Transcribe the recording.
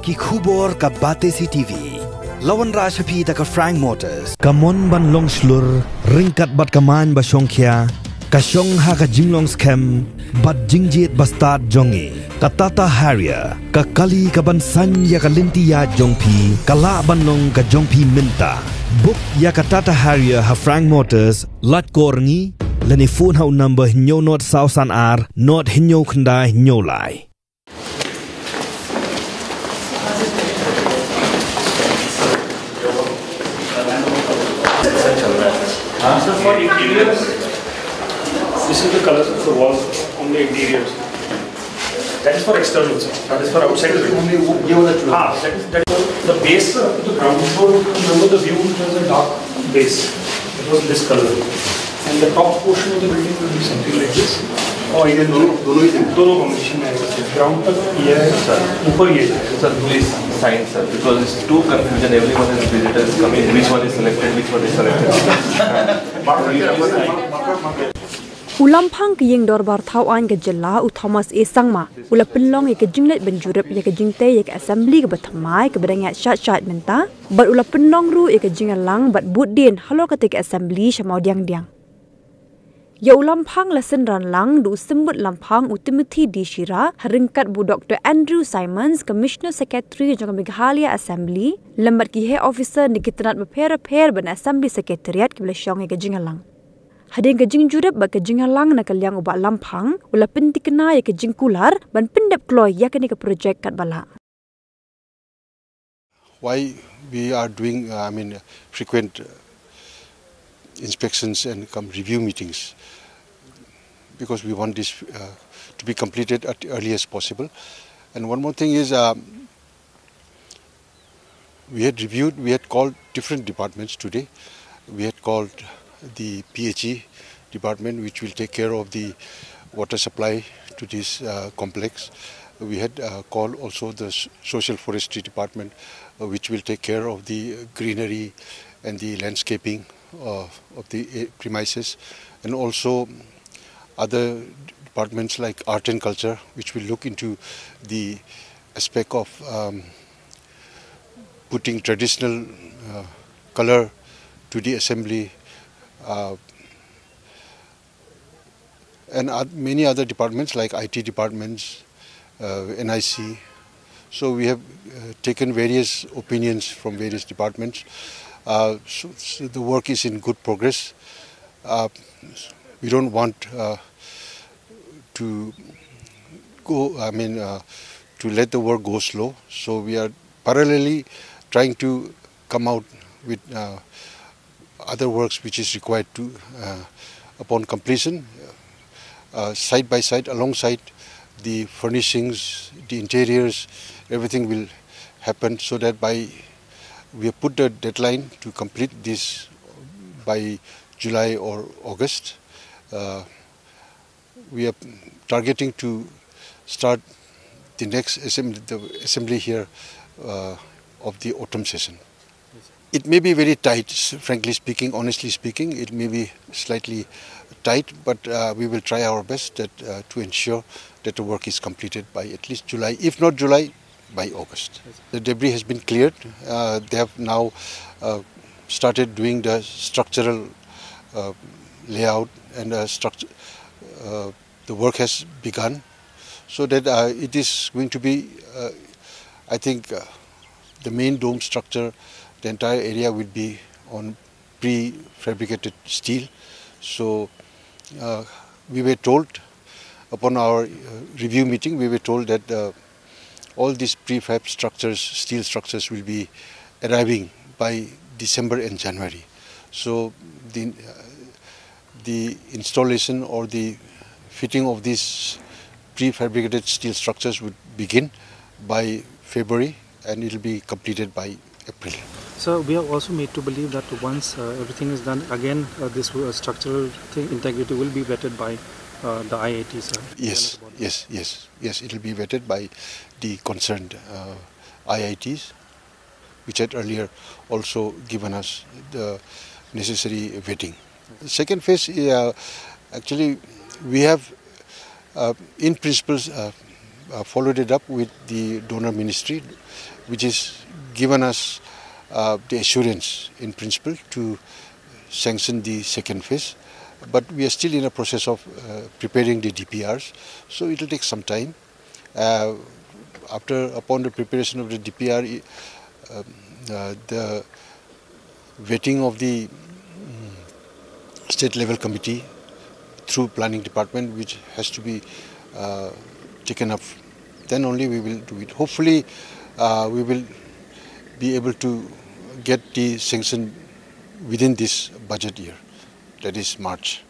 ki khubor ka Batesi TV. Lawan Rashapi ta ka Frank Motors. Kamon ban long slur ringkat bat kaman ba Shongkhia. Kasyong ha ka jinglong scam bat jingjit bastard jongi. Ka Tata Harrier ka kali ka ban san ya ka linti ya jongpi. Kala banlong ka jongpi minta. Book ya ka Tata Harrier ha Frank Motors lat korngi. Lani phone hau number hinyo not sausan ar not hinyo khandai hinyo lai. So for interiors, this is the colors of the walls on the interiors. That is for externals. That is for outside the building. That is the base of the ground floor. Remember the view, it was a dark base. It was this color. And the top portion of the building will be something like this. Or either दोनों combination में ground तक ये है ऊपर ये है sir please sign sir because it's too confusion everyone is visitors coming which one is selected Lamphang ke yeng dor bar thau an ke jela u Thomas e sangma ula pinlong e ke jinglet ben jurep ye ke jingte ye ke assembly ke bathamai ke bedanya shat menta bat ula pinlong ru e ke jingalang bat budin halo ke te assembly Mawdiangdiang. Ya Lamphang lesen ran lang du sembut Lamphang Timothy di Shira haringkat bu Dr. Andrew Simons Commissioner Secretary jang Meghalaya Assembly lembat ki he officer nikitnat beper ben Assembly Secretariat ke Lamphang ke jingalang. Hading ke jing jurep ba ke jingalang na kalyang uba Lamphang ula Pyntikna ya ke jingkular ban Pyndep Kloi ya ke ni ke project kat bala. Why we are doing frequent inspections and review meetings, because we want this to be completed at the earliest possible. And one more thing is we had called different departments today. We had called the PHE department, which will take care of the water supply to this complex. We had called also the social forestry department, which will take care of the greenery and the landscaping of the premises, and also other departments like art and culture, which will look into the aspect of putting traditional color to the assembly, and many other departments like IT departments, NIC. So we have taken various opinions from various departments. So the work is in good progress. We don't want to let the work go slow. So we are parallelly trying to come out with other works which is required to upon completion, side by side, alongside the furnishings, the interiors, everything will happen so that we have put the deadline to complete this by July or August. We are targeting to start the next assembly here of the autumn session. It may be very tight, frankly speaking, honestly speaking. It may be slightly tight, but we will try our best to ensure that the work is completed by at least July, if not July, by August. The debris has been cleared. They have now started doing the structural layout, and the work has begun, so that it is going to be, I think, the main dome structure, the entire area will be on prefabricated steel. So we were told, upon our review meeting, we were told that all these prefab structures, steel structures, will be arriving by December and January. So the installation or the fitting of these prefabricated steel structures would begin by February, and it will be completed by April. So we are also made to believe that once everything is done, again this structural integrity will be vetted by the IITs. Yes. It will be vetted by the concerned IITs, which had earlier also given us the necessary vetting. The second phase, actually, we have, in principle, followed it up with the donor ministry, which has given us the assurance in principle to sanction the second phase. But we are still in a process of preparing the DPRs, so it will take some time. Upon the preparation of the DPR, the vetting of the state level committee through planning department, which has to be taken up, then only we will do it. Hopefully we will be able to get the sanction within this budget year, that is March.